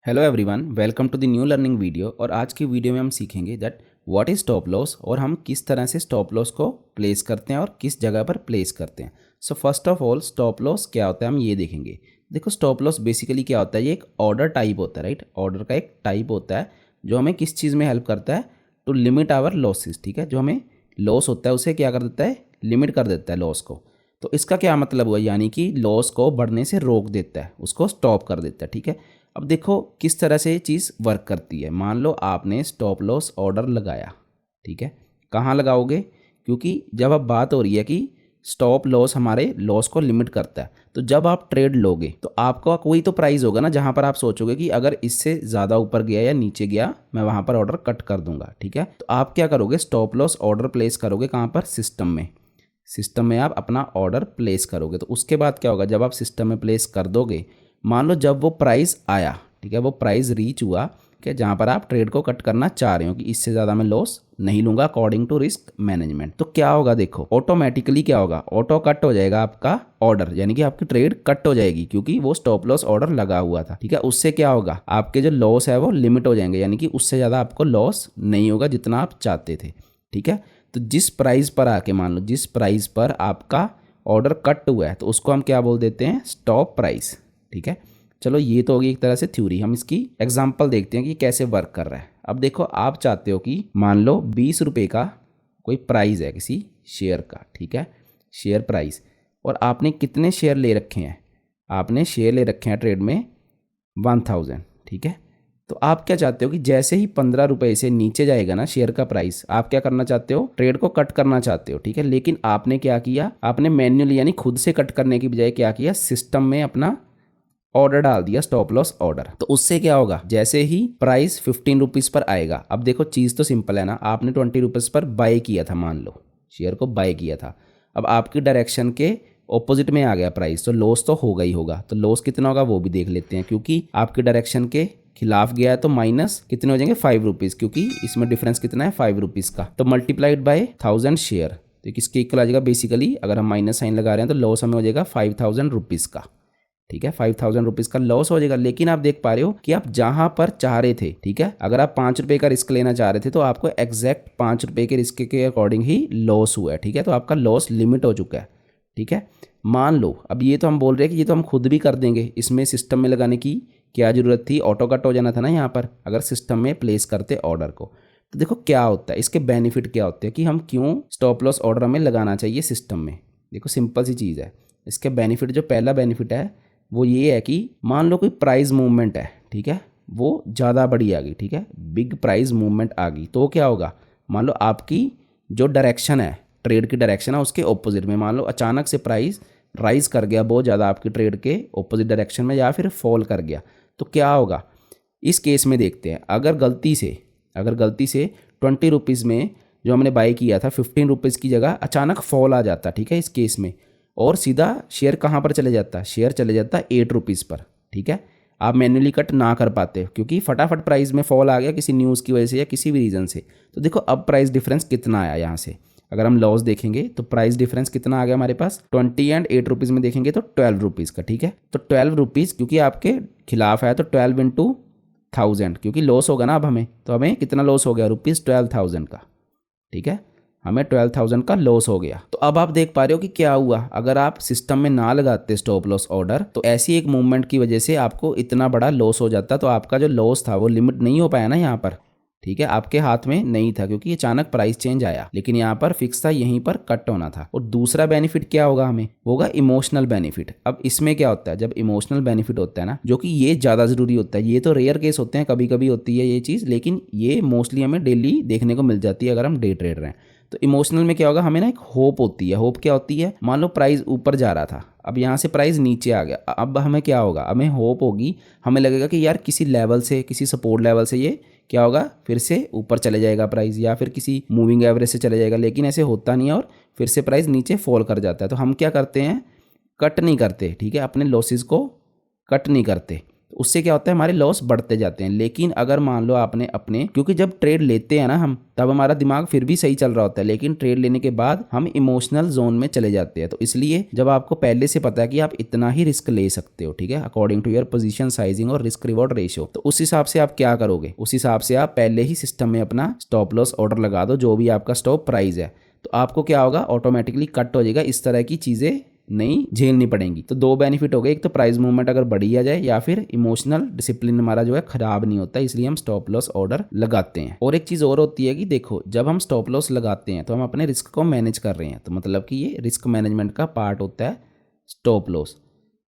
Hello everyone, welcome to the new learning video. और आज की वीडियो में हम सीखेंगे that what is stop loss और हम किस तरह से स्टॉप लॉस को प्लेस करते हैं और किस जगह पर प्लेस करते हैं। So first of all stop loss क्या होता है हम ये देखेंगे। देखो स्टॉप लॉस बेसिकली क्या होता है, ये एक ऑर्डर टाइप होता है, राइट। ऑर्डर का एक टाइप होता है जो हमें किस चीज़ में हेल्प करता है, टू लिमिट आवर लॉसेस। ठीक है, जो हमें लॉस होता है उसे क्या कर देता है, लिमिट कर देता है लॉस को। तो इसका क्या मतलब हुआ, यानी कि लॉस को बढ़ने से रोक देता है, उसको स्टॉप कर देता है। ठीक है, अब देखो किस तरह से ये चीज़ वर्क करती है। मान लो आपने स्टॉप लॉस ऑर्डर लगाया, ठीक है, कहाँ लगाओगे, क्योंकि जब अब बात हो रही है कि स्टॉप लॉस हमारे लॉस को लिमिट करता है, तो जब आप ट्रेड लोगे तो आपका कोई तो प्राइस होगा ना जहाँ पर आप सोचोगे कि अगर इससे ज़्यादा ऊपर गया या नीचे गया मैं वहाँ पर ऑर्डर कट कर दूंगा। ठीक है, तो आप क्या करोगे, स्टॉप लॉस ऑर्डर प्लेस करोगे कहाँ पर, सिस्टम में। सिस्टम में आप अपना ऑर्डर प्लेस करोगे। तो उसके बाद क्या होगा, जब आप सिस्टम में प्लेस कर दोगे, मान लो जब वो प्राइस आया, ठीक है, वो प्राइस रीच हुआ कि जहाँ पर आप ट्रेड को कट करना चाह रहे हो कि इससे ज़्यादा मैं लॉस नहीं लूँगा अकॉर्डिंग टू रिस्क मैनेजमेंट, तो क्या होगा, देखो ऑटोमेटिकली क्या होगा, ऑटो कट हो जाएगा आपका ऑर्डर, यानी कि आपकी ट्रेड कट हो जाएगी क्योंकि वो स्टॉप लॉस ऑर्डर लगा हुआ था। ठीक है, उससे क्या होगा, आपके जो लॉस है वो लिमिट हो जाएंगे, यानी कि उससे ज़्यादा आपको लॉस नहीं होगा जितना आप चाहते थे। ठीक है, तो जिस प्राइस पर आके, मान लो जिस प्राइस पर आपका ऑर्डर कट हुआ है तो उसको हम क्या बोल देते हैं, स्टॉप प्राइस। ठीक है, चलो ये तो होगी एक तरह से थ्योरी। हम इसकी एग्जांपल देखते हैं कि कैसे वर्क कर रहा है। अब देखो आप चाहते हो कि मान लो 20 रुपये का कोई प्राइस है किसी शेयर का, ठीक है, शेयर प्राइस, और आपने कितने शेयर ले रखे हैं, आपने शेयर ले रखे हैं ट्रेड में 1000। ठीक है, तो आप क्या चाहते हो कि जैसे ही 15 रुपये से नीचे जाएगा ना शेयर का प्राइस, आप क्या करना चाहते हो, ट्रेड को कट करना चाहते हो। ठीक है, लेकिन आपने क्या किया, आपने मैन्युअली यानी खुद से कट करने की बजाय क्या किया, सिस्टम में अपना ऑर्डर डाल दिया, स्टॉप लॉस ऑर्डर। तो उससे क्या होगा, जैसे ही प्राइस 15 रुपीज़ पर आएगा, अब देखो चीज़ तो सिंपल है ना, आपने 20 रुपीज़ पर बाय किया था, मान लो शेयर को बाय किया था, अब आपकी डायरेक्शन के ऑपोजिट में आ गया प्राइस, तो लॉस तो होगा ही होगा। तो लॉस कितना होगा वो भी देख लेते हैं, क्योंकि आपकी डायरेक्शन के खिलाफ गया है तो माइनस कितने हो जाएंगे, 5 रुपीज़, क्योंकि इसमें डिफरेंस कितना है, 5 रुपीज़ का, तो मल्टीप्लाइड बाय 1000 शेयर, तो किसके इक्वल आ जाएगा, बेसिकली अगर हम माइनस साइन लगा रहे हैं तो लॉस हमें हो जाएगा 5000 रुपीज़ का। ठीक है, 5000 रुपीज़ का लॉस हो जाएगा। लेकिन आप देख पा रहे हो कि आप जहां पर चाह रहे थे, ठीक है, अगर आप 5 रुपये का रिस्क लेना चाह रहे थे तो आपको एग्जैक्ट 5 रुपये के रिस्क के अकॉर्डिंग ही लॉस हुआ है। ठीक है, तो आपका लॉस लिमिट हो चुका है। ठीक है, मान लो अब ये तो हम बोल रहे हैं कि ये तो हम खुद भी कर देंगे, इसमें सिस्टम में लगाने की क्या जरूरत थी, ऑटो कट हो जाना था ना यहाँ पर, अगर सिस्टम में प्लेस करते ऑर्डर को। तो देखो क्या होता है, इसके बेनिफिट क्या होते हैं कि हम क्यों स्टॉप लॉस ऑर्डर हमें लगाना चाहिए सिस्टम में। देखो सिंपल सी चीज़ है, इसके बेनिफिट, जो पहला बेनिफिट है वो ये है कि मान लो कोई प्राइस मूवमेंट है, ठीक है, वो ज़्यादा बड़ी आ गई, ठीक है, बिग प्राइस मूवमेंट आ गई, तो क्या होगा, मान लो आपकी जो डायरेक्शन है, ट्रेड की डायरेक्शन है, उसके ऑपोजिट में मान लो अचानक से प्राइस राइज कर गया बहुत ज़्यादा आपकी ट्रेड के ऑपोजिट डायरेक्शन में, या फिर फॉल कर गया, तो क्या होगा। इस केस में देखते हैं, अगर गलती से 20 रुपीज़ में जो हमने बाय किया था 15 रुपीज़ की जगह अचानक फॉल आ जाता, ठीक है, इस केस में, और सीधा शेयर कहाँ पर चले जाता, शेयर चले जाता 8 रुपीज़ पर। ठीक है, आप मैन्युअली कट ना कर पाते क्योंकि फटाफट प्राइस में फॉल आ गया किसी न्यूज़ की वजह से या किसी भी रीज़न से। तो देखो अब प्राइस डिफरेंस कितना आया, यहाँ से अगर हम लॉस देखेंगे तो प्राइस डिफरेंस कितना आ गया हमारे पास, 20 एंड 8 रुपीज़ में देखेंगे तो 12 रुपीज़ का। ठीक है, तो 12 रुपीज़ क्योंकि आपके खिलाफ है तो 12 इंटू 1000, क्योंकि लॉस होगा ना अब हमें, तो हमें कितना लॉस हो गया, ₹12,000 का। ठीक है, हमें 12,000 का लॉस हो गया। तो अब आप देख पा रहे हो कि क्या हुआ, अगर आप सिस्टम में ना लगाते स्टॉप लॉस ऑर्डर तो ऐसी एक मूवमेंट की वजह से आपको इतना बड़ा लॉस हो जाता, तो आपका जो लॉस था वो लिमिट नहीं हो पाया ना यहाँ पर। ठीक है, आपके हाथ में नहीं था क्योंकि अचानक प्राइस चेंज आया, लेकिन यहाँ पर फिक्स था, यहीं पर कट होना था। और दूसरा बेनिफिट क्या होगा हमें, होगा इमोशनल बेनिफिट। अब इसमें क्या होता है, जब इमोशनल बेनिफिट होता है ना, जो कि ये ज़्यादा ज़रूरी होता है, ये तो रेयर केस होते हैं, कभी कभी होती है ये चीज़, लेकिन ये मोस्टली हमें डेली देखने को मिल जाती है अगर हम डे ट्रेडर हैं। तो इमोशनल में क्या होगा, हमें ना एक होप होती है। होप क्या होती है, मान लो प्राइस ऊपर जा रहा था, अब यहाँ से प्राइस नीचे आ गया, अब हमें क्या होगा, हमें होप होगी, हमें लगेगा कि यार किसी लेवल से, किसी सपोर्ट लेवल से ये क्या होगा, फिर से ऊपर चले जाएगा प्राइस, या फिर किसी मूविंग एवरेज से चले जाएगा, लेकिन ऐसे होता नहीं है और फिर से प्राइस नीचे फॉल कर जाता है। तो हम क्या करते हैं, कट नहीं करते। ठीक है, अपने लॉसेस को कट नहीं करते। तो उससे क्या होता है, हमारे लॉस बढ़ते जाते हैं। लेकिन अगर मान लो आपने अपने, क्योंकि जब ट्रेड लेते हैं ना हम, तब हमारा दिमाग फिर भी सही चल रहा होता है, लेकिन ट्रेड लेने के बाद हम इमोशनल जोन में चले जाते हैं। तो इसलिए जब आपको पहले से पता है कि आप इतना ही रिस्क ले सकते हो, ठीक है, according to your position sizing और रिस्क रिवॉर्ड रेशियो, तो उस हिसाब से आप क्या करोगे, उस हिसाब से आप पहले ही सिस्टम में अपना स्टॉप लॉस ऑर्डर लगा दो, जो भी आपका स्टॉप प्राइस है। तो आपको क्या होगा, ऑटोमेटिकली कट हो जाएगा, इस तरह की चीज़ें नहीं झेलनी पड़ेंगी। तो दो बेनिफिट हो गए, एक तो प्राइस मूवमेंट अगर बढ़ी आ जाए, या फिर इमोशनल डिसिप्लिन हमारा जो है खराब नहीं होता, इसलिए हम स्टॉप लॉस ऑर्डर लगाते हैं। और एक चीज़ और होती है कि देखो, जब हम स्टॉप लॉस लगाते हैं तो हम अपने रिस्क को मैनेज कर रहे हैं। तो मतलब कि ये रिस्क मैनेजमेंट का पार्ट होता है स्टॉप लॉस।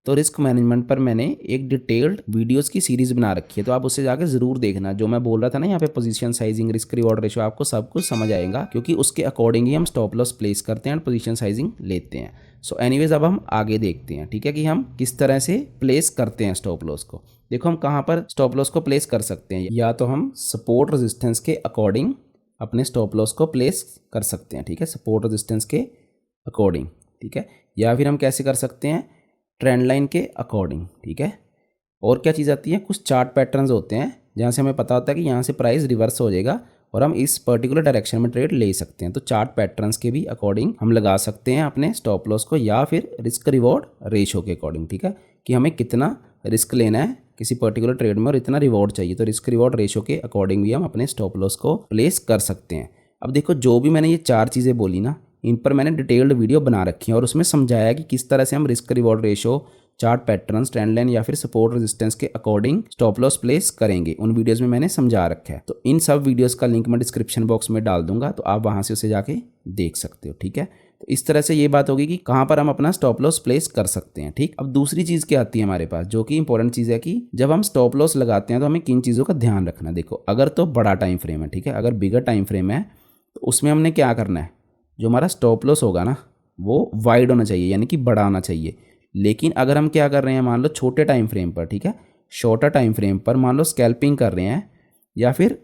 तो रिस्क मैनेजमेंट पर मैंने एक डिटेल्ड वीडियोस की सीरीज बना रखी है, तो आप उससे जाकर जरूर देखना। जो मैं बोल रहा था ना यहाँ पे, position sizing, risk reward ratio, आपको सब कुछ समझ आएगा, क्योंकि उसके अकॉर्डिंग ही हम स्टॉप लॉस प्लेस करते हैं और पोजीशन साइजिंग लेते हैं। सो एनीवेज, अब हम आगे देखते हैं, ठीक है, कि हम किस तरह से प्लेस करते हैं स्टॉप लॉस को। देखो, हम कहाँ पर स्टॉप लॉस को प्लेस कर सकते हैं, या तो हम सपोर्ट रेजिस्टेंस के अकॉर्डिंग अपने स्टॉप लॉस को प्लेस कर सकते हैं, ठीक है, सपोर्ट रेजिस्टेंस के अकॉर्डिंग, ठीक है, या फिर हम कैसे कर सकते हैं, ट्रेंड लाइन के अकॉर्डिंग, ठीक है। और क्या चीज़ आती है, कुछ चार्ट पैटर्न्स होते हैं जहाँ से हमें पता होता है कि यहाँ से प्राइस रिवर्स हो जाएगा और हम इस पर्टिकुलर डायरेक्शन में ट्रेड ले सकते हैं। तो चार्ट पैटर्न्स के भी अकॉर्डिंग हम लगा सकते हैं अपने स्टॉप लॉस को, या फिर रिस्क रिवॉर्ड रेशो के अकॉर्डिंग, ठीक है, कि हमें कितना रिस्क लेना है किसी पर्टिकुलर ट्रेड में और इतना रिवॉर्ड चाहिए। तो रिस्क रिवॉर्ड रेशो के अकॉर्डिंग भी हम अपने स्टॉप लॉस को प्लेस कर सकते हैं। अब देखो, जो भी मैंने ये चार चीज़ें बोली ना, इन पर मैंने डिटेल्ड वीडियो बना रखी है और उसमें समझाया कि किस तरह से हम risk reward ratio, chart patterns, trend line या फिर सपोर्ट रेजिस्टेंस के अकॉर्डिंग स्टॉप लॉस प्लेस करेंगे। उन वीडियोस में मैंने समझा रखा है। तो इन सब वीडियोस का लिंक मैं डिस्क्रिप्शन बॉक्स में डाल दूंगा, तो आप वहां से उसे जाके देख सकते हो, ठीक है। तो इस तरह से ये बात होगी कि कहाँ पर हम अपना स्टॉप लॉस प्लेस कर सकते हैं, ठीक। अब दूसरी चीज़ क्या आती है हमारे पास, जो कि इंपॉर्टेंट चीज़ है, कि जब हम स्टॉप लॉस लगाते हैं तो हमें किन चीज़ों का ध्यान रखना है। देखो, अगर तो बड़ा टाइम फ्रेम है, ठीक है, अगर बिगर टाइम फ्रेम है तो उसमें हमने क्या करना है, जो हमारा स्टॉप लॉस होगा ना, वो वाइड होना चाहिए, यानी कि बड़ा होना चाहिए। लेकिन अगर हम क्या कर रहे हैं, मान लो छोटे टाइम फ्रेम पर, ठीक है, शॉर्टर टाइम फ्रेम पर मान लो स्कैल्पिंग कर रहे हैं, या फिर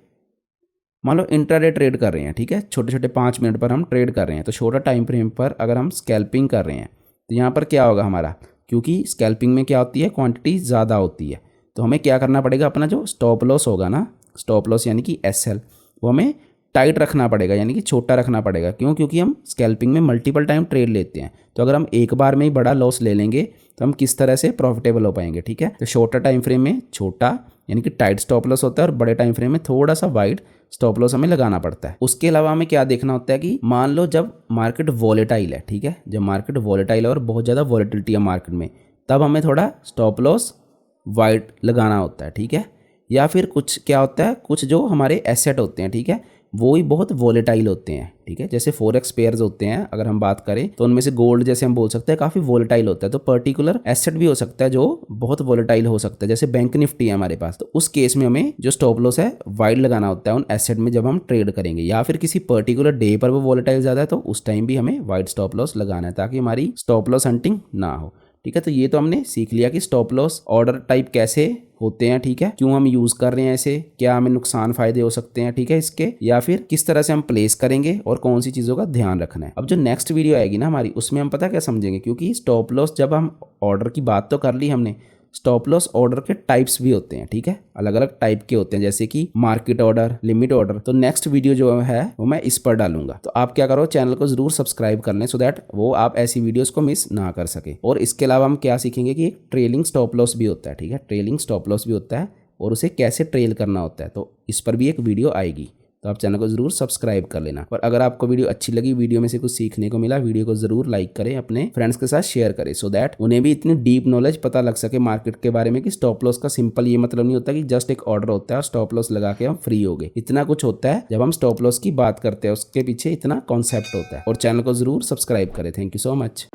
मान लो इंट्राडे ट्रेड कर रहे हैं, ठीक है, छोटे छोटे 5 मिनट पर हम ट्रेड कर रहे हैं, तो शॉर्टर टाइम फ्रेम पर अगर हम स्कैल्पिंग कर रहे हैं तो यहाँ पर क्या होगा हमारा, क्योंकि स्कैल्पिंग में क्या होती है, क्वांटिटी ज़्यादा होती है, तो हमें क्या करना पड़ेगा, अपना जो स्टॉप लॉस होगा ना, स्टॉप लॉस यानी कि SL, वो हमें टाइट रखना पड़ेगा, यानी कि छोटा रखना पड़ेगा। क्यों? क्योंकि हम स्कैल्पिंग में मल्टीपल टाइम ट्रेड लेते हैं, तो अगर हम एक बार में ही बड़ा लॉस ले लेंगे तो हम किस तरह से प्रॉफिटेबल हो पाएंगे, ठीक है। तो शॉर्टर टाइम फ्रेम में छोटा यानी कि टाइट स्टॉप लॉस होता है, और बड़े टाइम फ्रेम में थोड़ा सा वाइड स्टॉप लॉस हमें लगाना पड़ता है। उसके अलावा हमें क्या देखना होता है कि मान लो जब मार्केट वॉलेटाइल है, ठीक है, जब मार्केट वॉलेटाइल है और बहुत ज़्यादा वॉलेटिलिटी है मार्केट में, तब हमें थोड़ा स्टॉप लॉस वाइड लगाना होता है, ठीक है। या फिर कुछ क्या होता है, कुछ जो हमारे एसेट होते हैं, ठीक है, वो ही बहुत वॉलेटाइल होते हैं, ठीक है, जैसे फॉरेक्स पेयर्स होते हैं, अगर हम बात करें तो उनमें से गोल्ड जैसे हम बोल सकते हैं काफ़ी वॉलेटाइल होता है। तो पर्टिकुलर एसेट भी हो सकता है जो बहुत वॉलेटाइल हो सकता है, जैसे बैंक निफ्टी है हमारे पास, तो उस केस में हमें जो स्टॉप लॉस है वाइड लगाना होता है उन एसेट में जब हम ट्रेड करेंगे। या फिर किसी पर्टिकुलर डे पर वो वॉलेटाइल ज़्यादा है तो उस टाइम भी हमें वाइड स्टॉप लॉस लगाना है, ताकि हमारी स्टॉप लॉस हंटिंग ना हो, ठीक है। तो ये तो हमने सीख लिया कि स्टॉप लॉस ऑर्डर टाइप कैसे होते हैं, ठीक है, क्यों हम यूज कर रहे हैं ऐसे, क्या हमें नुकसान फायदे हो सकते हैं, ठीक है, इसके, या फिर किस तरह से हम प्लेस करेंगे और कौन सी चीजों का ध्यान रखना है। अब जो नेक्स्ट वीडियो आएगी ना हमारी, उसमें हम पता क्या समझेंगे, क्योंकि स्टॉप लॉस जब हम ऑर्डर की बात तो कर ली हमने, स्टॉप लॉस ऑर्डर के टाइप्स भी होते हैं, ठीक है, अलग अलग टाइप के होते हैं, जैसे कि मार्केट ऑर्डर, लिमिट ऑर्डर। तो नेक्स्ट वीडियो जो है वो मैं इस पर डालूंगा, तो आप क्या करो, चैनल को जरूर सब्सक्राइब कर लें, सो दैट वो आप ऐसी वीडियोस को मिस ना कर सके। और इसके अलावा हम क्या सीखेंगे कि एक ट्रेलिंग स्टॉप लॉस भी होता है, ठीक है, ट्रेलिंग स्टॉप लॉस भी होता है और उसे कैसे ट्रेल करना होता है, तो इस पर भी एक वीडियो आएगी, तो आप चैनल को जरूर सब्सक्राइब कर लेना। और अगर आपको वीडियो अच्छी लगी, वीडियो में से कुछ सीखने को मिला, वीडियो को जरूर लाइक करें, अपने फ्रेंड्स के साथ शेयर करें, सो दैट उन्हें भी इतनी डीप नॉलेज पता लग सके मार्केट के बारे में, कि स्टॉप लॉस का सिंपल ये मतलब नहीं होता कि जस्ट एक ऑर्डर होता है और स्टॉप लॉस लगा के हम फ्री हो गए। इतना कुछ होता है जब हम स्टॉप लॉस की बात करते हैं, उसके पीछे इतना कॉन्सेप्ट होता है। और चैनल को जरूर सब्सक्राइब करें। Thank you so much.